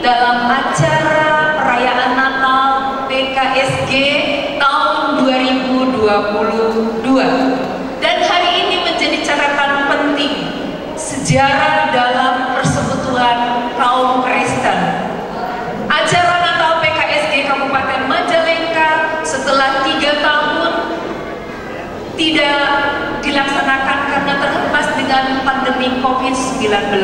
dalam acara perayaan Natal PKSG tahun 2022. Dan hari ini menjadi catatan penting sejarah dalam persekutuan kaum Kristen. Acara Natal PKSG Kabupaten Majalengka setelah 3 tahun tidak dilaksanakan karena terhempas dengan pandemi COVID-19.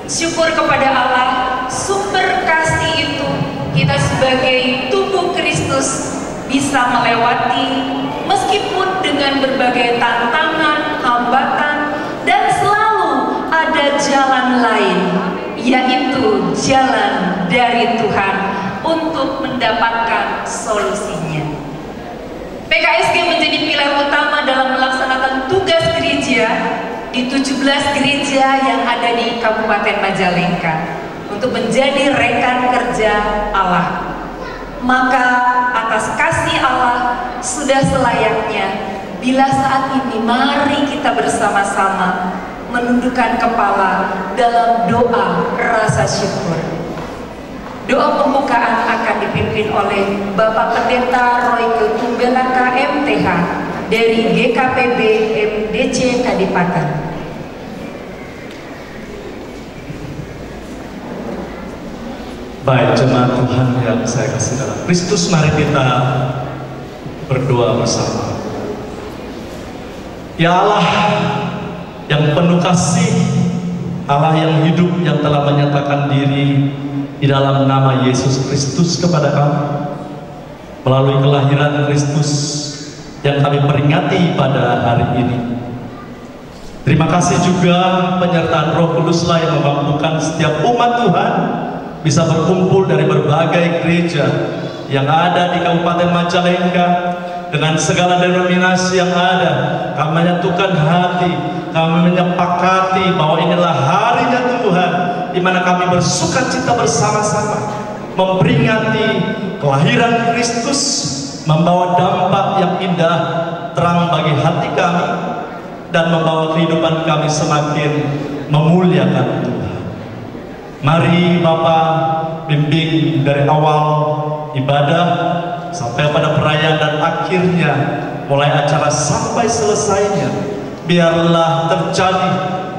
Syukur kepada Allah, sumber kasih itu kita sebagai tubuh Kristus bisa melewati meskipun dengan berbagai tantangan, hambatan, dan selalu ada jalan lain, yaitu jalan dari Tuhan untuk mendapatkan solusinya. PKSG menjadi pilar utama dalam melaksanakan tugas gereja di 17 gereja yang ada di Kabupaten Majalengka untuk menjadi rekan kerja Allah. Maka atas kasih Allah sudah selayaknya bila saat ini mari kita bersama-sama menundukkan kepala dalam doa rasa syukur. Doa pembukaan akan dipimpin oleh Bapak Pendeta Royke Tumbelaka MTH dari GKPB MDC Kadipaten. Baik jemaat Tuhan yang saya kasih dalam Kristus, mari kita berdoa bersama. Ya Allah yang penuh kasih, Allah yang hidup, yang telah menyatakan diri di dalam nama Yesus Kristus kepada kami melalui kelahiran Kristus yang kami peringati pada hari ini. Terima kasih juga penyertaan Roh Kuduslah yang memampukan setiap umat Tuhan bisa berkumpul dari berbagai gereja yang ada di Kabupaten Majalengka dengan segala denominasi yang ada. Kami menyatukan hati, kami menyepakati bahwa inilah harinya Tuhan di mana kami bersukacita bersama-sama memperingati kelahiran Kristus, membawa dampak yang indah, terang bagi hati kami, dan membawa kehidupan kami semakin memuliakan Tuhan. Mari Bapa bimbing dari awal ibadah sampai pada perayaan dan akhirnya mulai acara sampai selesainya, biarlah terjadi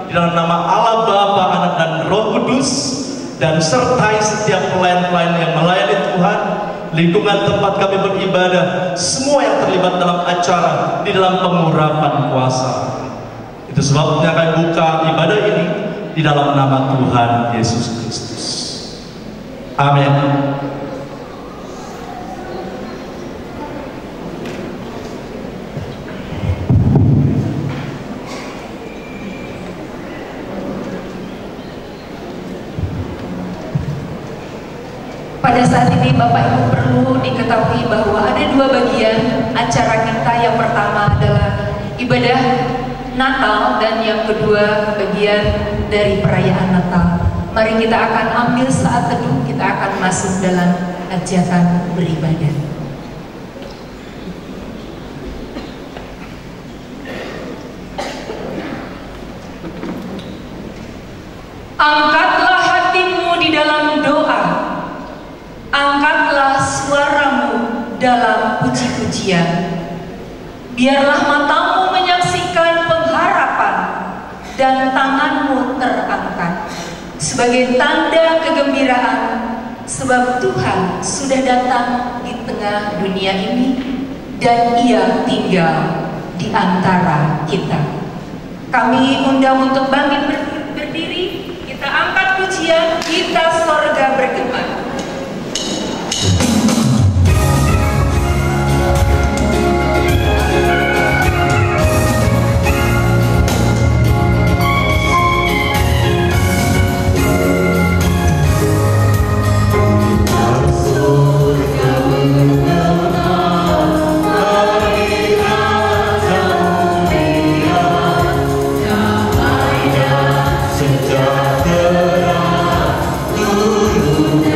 di dalam nama Allah Bapa, Anak dan Roh Kudus, dan sertai setiap pelayan-pelayan yang melayani Tuhan, lingkungan tempat kami beribadah, semua yang terlibat dalam acara di dalam pengurapan kuasa. Itu sebabnya kami buka ibadah ini di dalam nama Tuhan Yesus Kristus. Amin. Pada saat ini Bapak Ibu perlu diketahui bahwa ada 2 bagian acara kita. Yang pertama adalah ibadah Natal dan yang kedua bagian dari perayaan Natal. Mari kita akan ambil saat teduh, kita akan masuk dalam ajakan beribadah. Angkatlah hatimu di dalam doa, angkatlah suaramu dalam puji-pujian. Biarlah matamu menyaksikan pengharapan dan tanganmu terangkat sebagai tanda kegembiraan, sebab Tuhan sudah datang di tengah dunia ini dan Ia tinggal di antara kita. Kami undang untuk bangkit berdiri, kita angkat pujian, kita sorga bergema. Sejahtera turun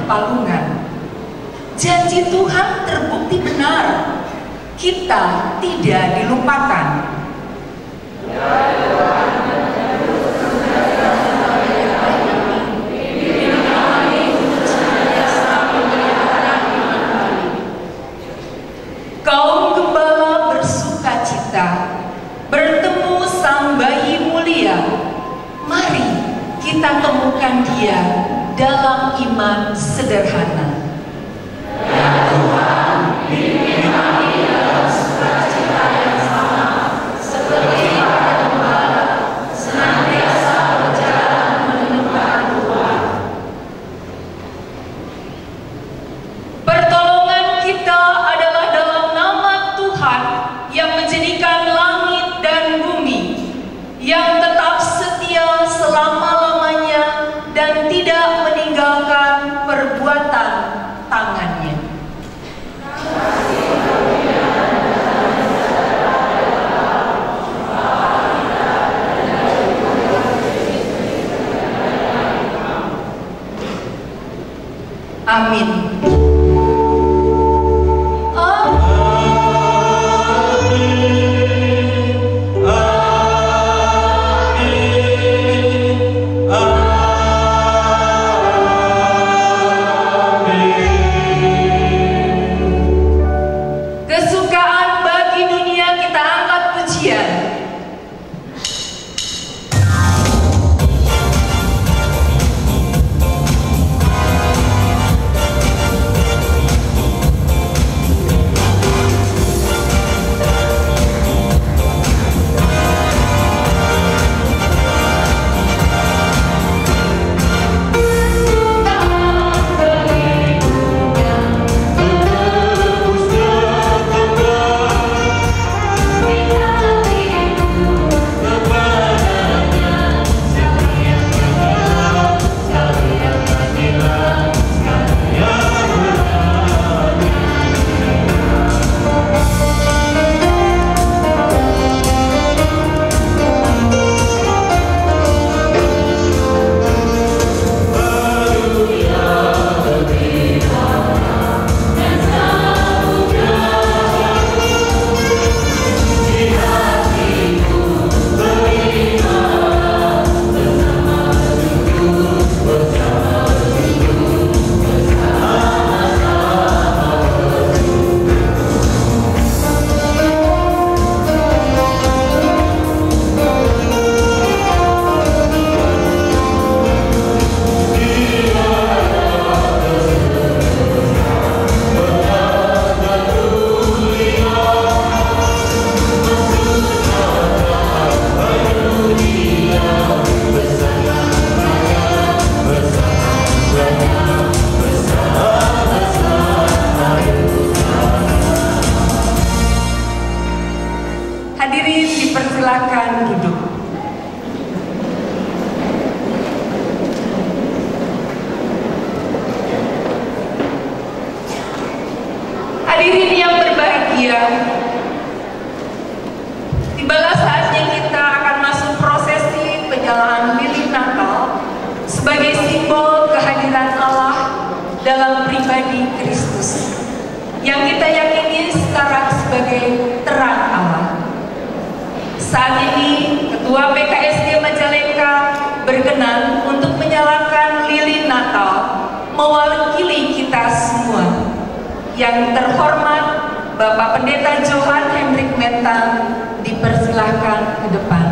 palungan. Janji Tuhan terbukti benar. Kita tidak dilupakan. Kaum gembala bersuka cita bertemu sang bayi mulia. Mari kita temukan dia dalam iman sederhana. Ya Tuhan, bimbing kami dalam sukacita yang sama, seperti para gembala senantiasa berjalan menemukan Tuhan. Pertolongan kita adalah dalam nama Tuhan yang menjadikan langit dan bumi, yang tetap setia selama-lamanya dan tidak meninggalkan perbuatan tangannya. Amin. Kesukaan bagi dunia kita angkat pujian. Hadirin dipersilakan duduk. Hadirin yang berbahagia, tibalah saatnya kita akan masuk prosesi penyalahan lilin Natal sebagai simbol kehadiran Allah dalam pribadi Kristus yang kita yakini sekarang sebagai terang Allah. Saat ini Ketua PKSD Majalengka berkenan untuk menyalakan lilin Natal mewakili kita semua. Yang terhormat Bapak Pendeta Johan Hendrik Mentang dipersilahkan ke depan.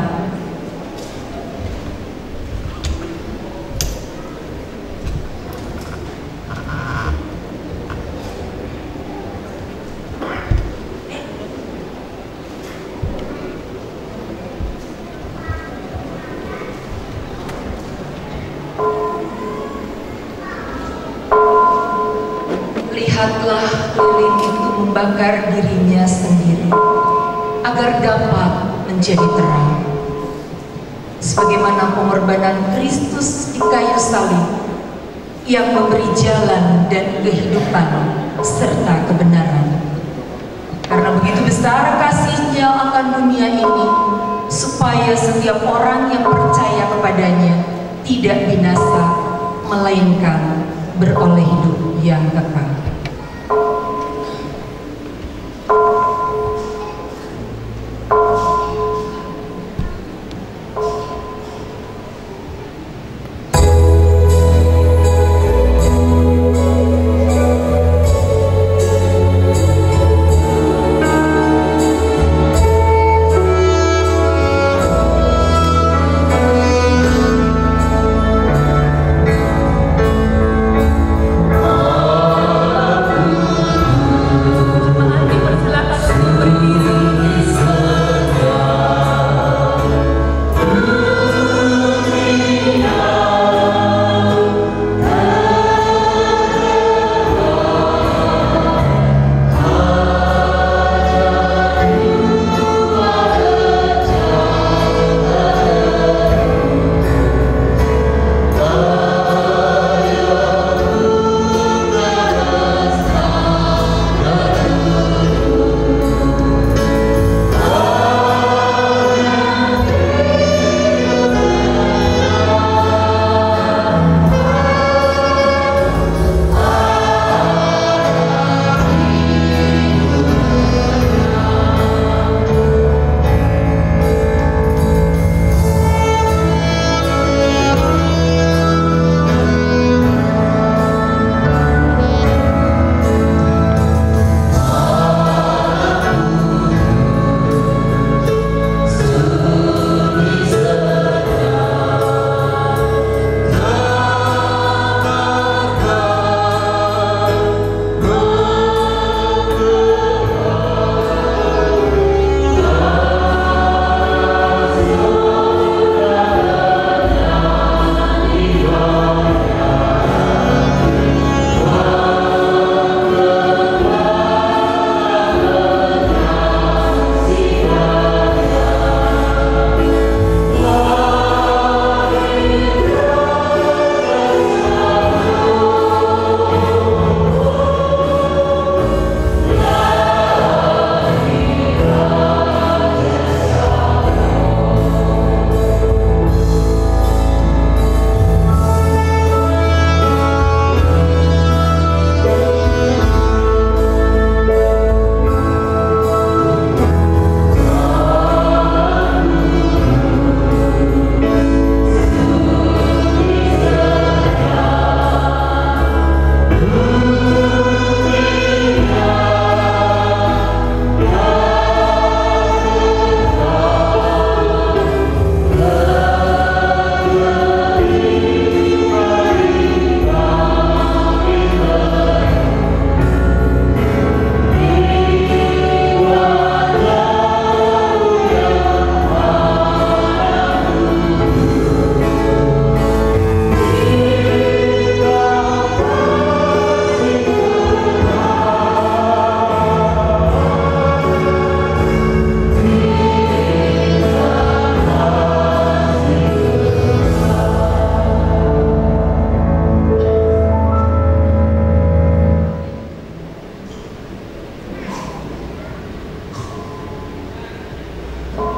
Lihatlah lilin itu membakar dirinya sendiri agar dapat menjadi terang. Sebagaimana pengorbanan Kristus di kayu salib yang memberi jalan dan kehidupan serta kebenaran. Karena begitu besar kasih-Nya akan dunia ini, supaya setiap orang yang percaya kepadanya tidak binasa, melainkan beroleh hidup yang kekal.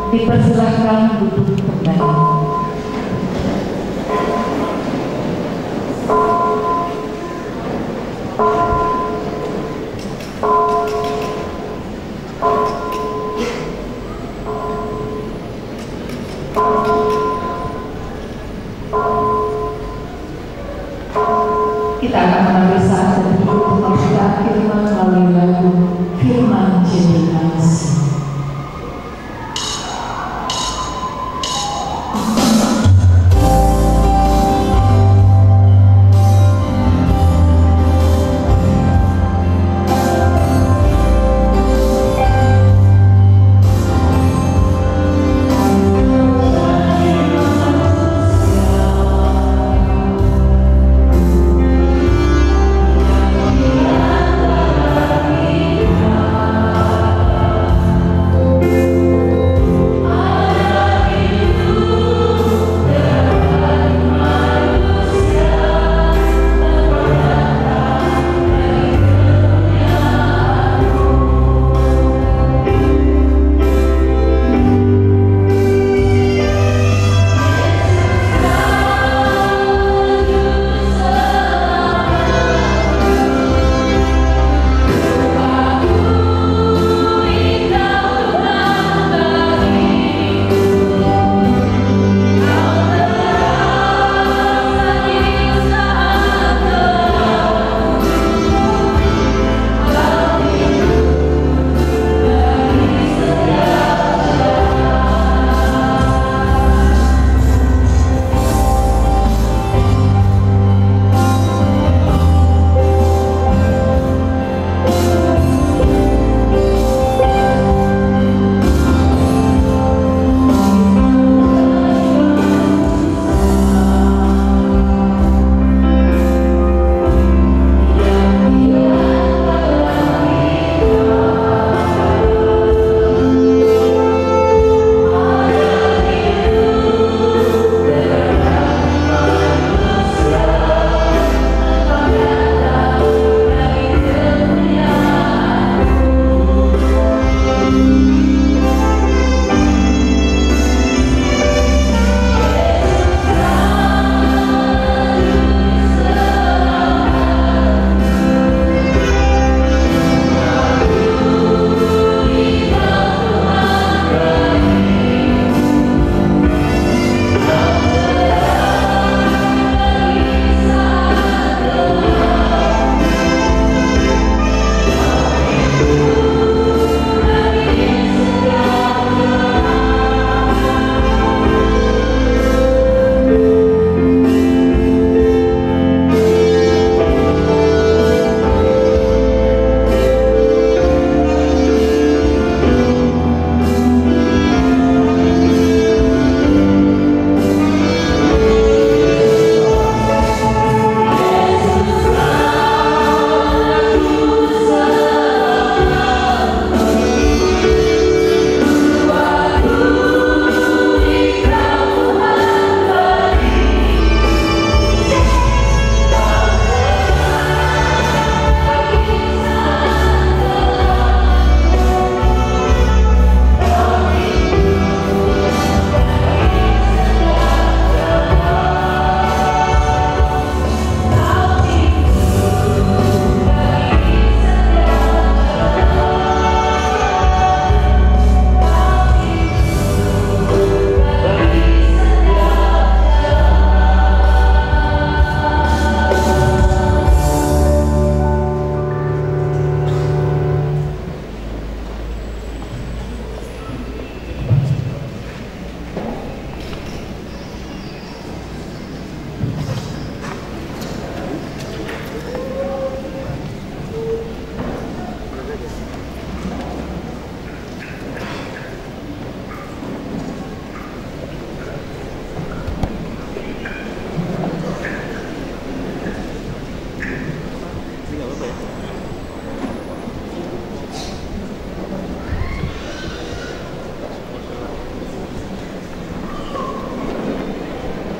Dipersilahkan duduk kembali. Kita akan mengambil saat dan untuk membaca firman melalui lagu Firman Generasi. Kita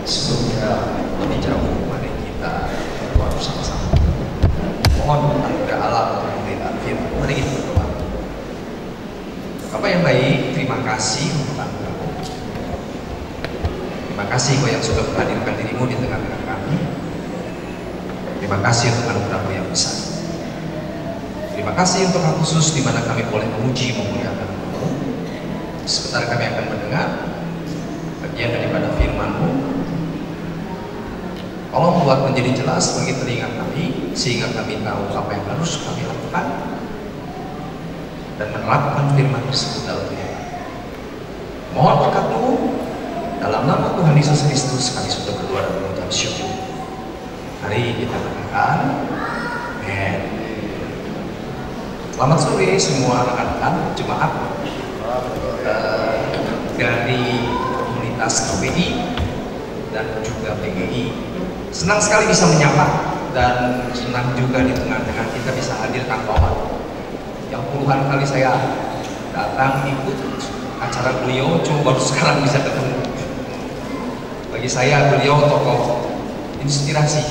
Sebelumnya lebih jauh, mari kita berdoa bersama-sama. Mohon anugerah Allah untuk pemberitaan firman. Mari kita berdoa. Bapak yang baik, terima kasih untuk Engkau. Terima kasih Kau yang sudah menghadirkan dirimu di tengah-tengah kami. Terima kasih untuk anugerah-Mu yang besar. Terima kasih untuk hal khusus di mana kami boleh memuji memuliakan Engkau. Sebentar kami akan mendengar bagian daripada firman-Mu. Tolong buat menjadi jelas bagi telinga kami, sehingga kami tahu apa yang harus kami lakukan dan menerapkan firman tersebut dalam hidup. Mohon berkat-Mu dalam nama Tuhan Yesus Kristus kami sudah berdoa dan mengucap syukur. Mari kita katakan amin. Selamat sore semua rekan-rekan jemaat dari komunitas KPI dan juga PGI. Senang sekali bisa menyapa dan senang juga di tengah-tengah kita bisa hadir Kang Pawan yang puluhan kali saya datang ikut acara beliau, cuma baru sekarang bisa ketemu. Bagi saya beliau tokoh inspirasi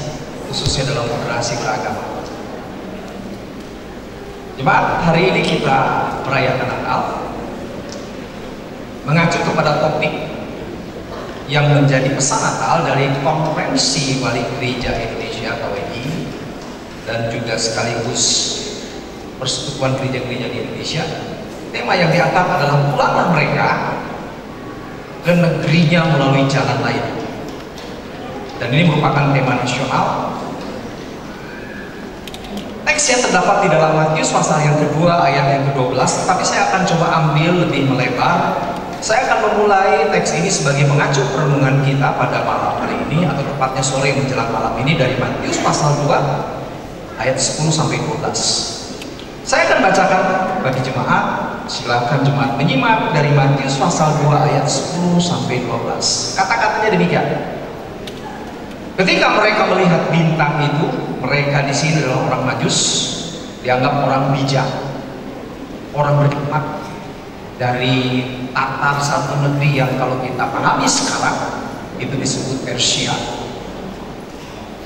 khususnya dalam moderasi beragama. Jemaat, hari ini kita merayakan Natal mengacu kepada topik yang menjadi pesan Natal dari Konferensi Wali Gereja Indonesia KWI dan juga sekaligus Persekutuan Gereja-Gereja di Indonesia. Tema yang diangkat adalah pulanglah mereka ke negerinya melalui jalan lain. Dan ini merupakan tema nasional. Teks yang terdapat di dalam Matius pasal yang kedua ayat yang ke-12, tapi saya akan coba ambil lebih melebar. Saya akan memulai teks ini sebagai mengacu perenungan kita pada malam hari ini, atau tepatnya sore menjelang malam ini, dari Matius pasal 2 ayat 10 sampai 12. Saya akan bacakan bagi jemaat, silakan jemaat menyimak dari Matius pasal 2 ayat 10 sampai 12. Kata-katanya demikian. Ketika mereka melihat bintang itu, mereka di sini adalah orang Majus, dianggap orang bijak, orang berhikmat dari Tatar, satu negeri yang kalau kita pahami sekarang itu disebut Persia.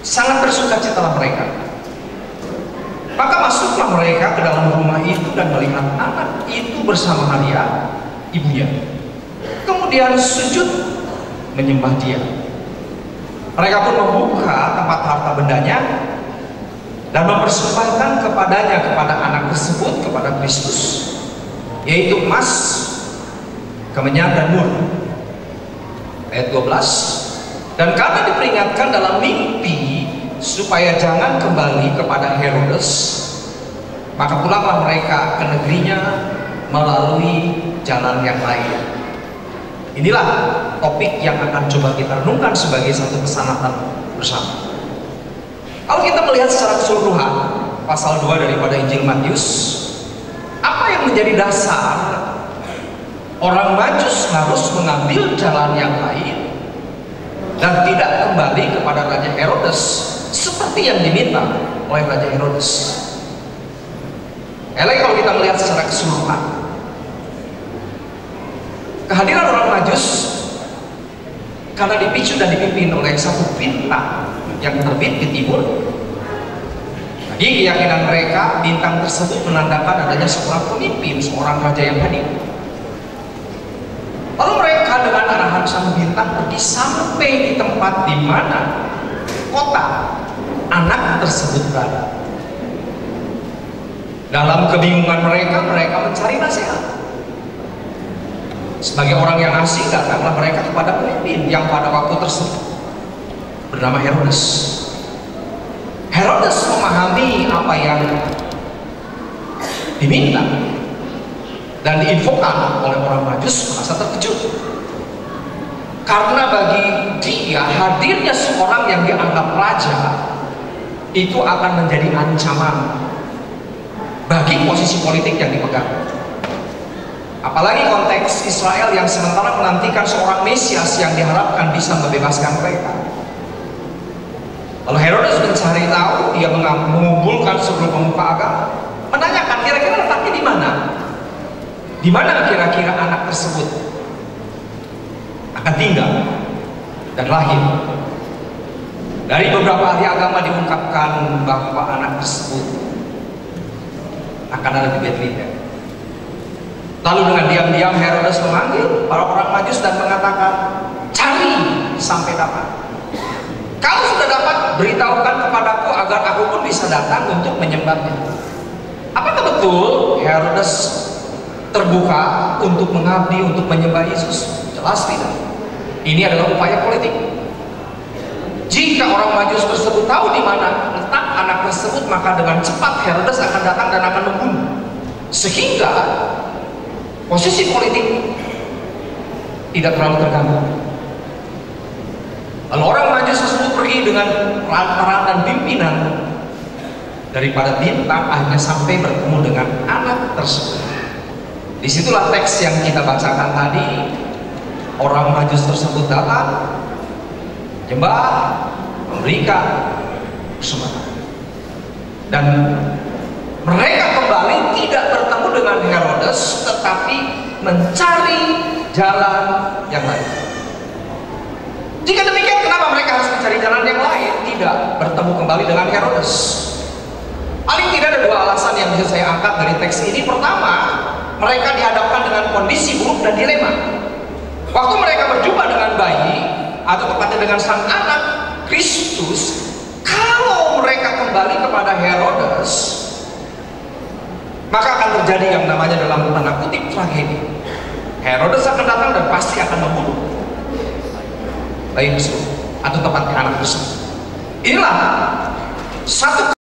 Sangat bersukacitalah mereka. Maka masuklah mereka ke dalam rumah itu dan melihat anak itu bersama Maria, ibunya. Kemudian sujud menyembah dia. Mereka pun membuka tempat harta bendanya dan mempersembahkan kepadanya, kepada anak tersebut, kepada Kristus, yaitu emas, kemenyan dan mur. Ayat 12. Dan karena diperingatkan dalam mimpi supaya jangan kembali kepada Herodes, maka pulanglah mereka ke negerinya melalui jalan yang lain. Inilah topik yang akan coba kita renungkan sebagai satu pesan Natal bersama. Kalau kita melihat secara keseluruhan pasal 2 daripada Injil Matius, apa yang menjadi dasar orang Majus harus mengambil jalan yang lain dan tidak kembali kepada Raja Herodes seperti yang diminta oleh Raja Herodes? Kalau kita melihat secara keseluruhan, kehadiran orang Majus karena dipicu dan dipimpin oleh satu bintang yang terbit di timur. Bagi keyakinan mereka, bintang tersebut menandakan adanya seorang pemimpin, seorang raja yang hadir. Lalu mereka dengan arahan sang bintang pergi sampai di tempat di mana kota anak tersebut berada. Dalam kebingungan mereka, mereka mencari nasihat. Sebagai orang yang asing, datanglah mereka kepada pemimpin yang pada waktu tersebut bernama Herodes. Herodes memahami apa yang diminta dan diinfokan oleh orang Majus, merasa terkejut. Karena bagi dia, hadirnya seorang yang dianggap raja itu akan menjadi ancaman bagi posisi politik yang dipegang. Apalagi konteks Israel yang sementara menantikan seorang Mesias yang diharapkan bisa membebaskan mereka. Lalu Herodes mencari tahu, dia mengumpulkan seluruh pemuka agama, menanyakan kira-kira letaknya di mana? Di mana kira-kira anak tersebut akan tinggal? dan lahir. Dari beberapa ahli agama diungkapkan bahwa anak tersebut akan ada di Bethlehem. Lalu dengan diam-diam Herodes memanggil para orang Majus dan mengatakan, cari sampai dapat. Kalau sudah dapat, beritahukan kepadaku agar aku pun bisa datang untuk menyembahnya. Apakah betul Herodes terbuka untuk mengabdi, untuk menyembah Yesus? Jelas tidak. Ini adalah upaya politik. Jika orang Majus tersebut tahu di mana letak anak tersebut, maka dengan cepat Herodes akan datang dan akan membunuh. Sehingga posisi politik tidak terlalu terganggu. Lalu orang Majus tersebut pergi dengan peran dan pimpinan daripada bintang, akhirnya sampai bertemu dengan anak tersebut. Disitulah teks yang kita bacakan tadi. Orang Majus tersebut datang, menyembah, memberikan persembahan, dan mereka kembali tidak bertemu dengan Herodes, tetapi mencari jalan yang lain. Jika demikian, kenapa mereka harus mencari jalan yang lain, tidak bertemu kembali dengan Herodes? Paling tidak ada dua alasan yang bisa saya angkat dari teks ini. Pertama, mereka dihadapkan dengan kondisi buruk dan dilema. Waktu mereka berjumpa dengan bayi, atau tepatnya dengan sang anak Kristus, kalau mereka kembali kepada Herodes, maka akan terjadi yang namanya dalam tanda kutip tragedi. Herodes akan datang dan pasti akan membunuh bayi tersebut, atau tepatnya anak tersebut. Inilah satu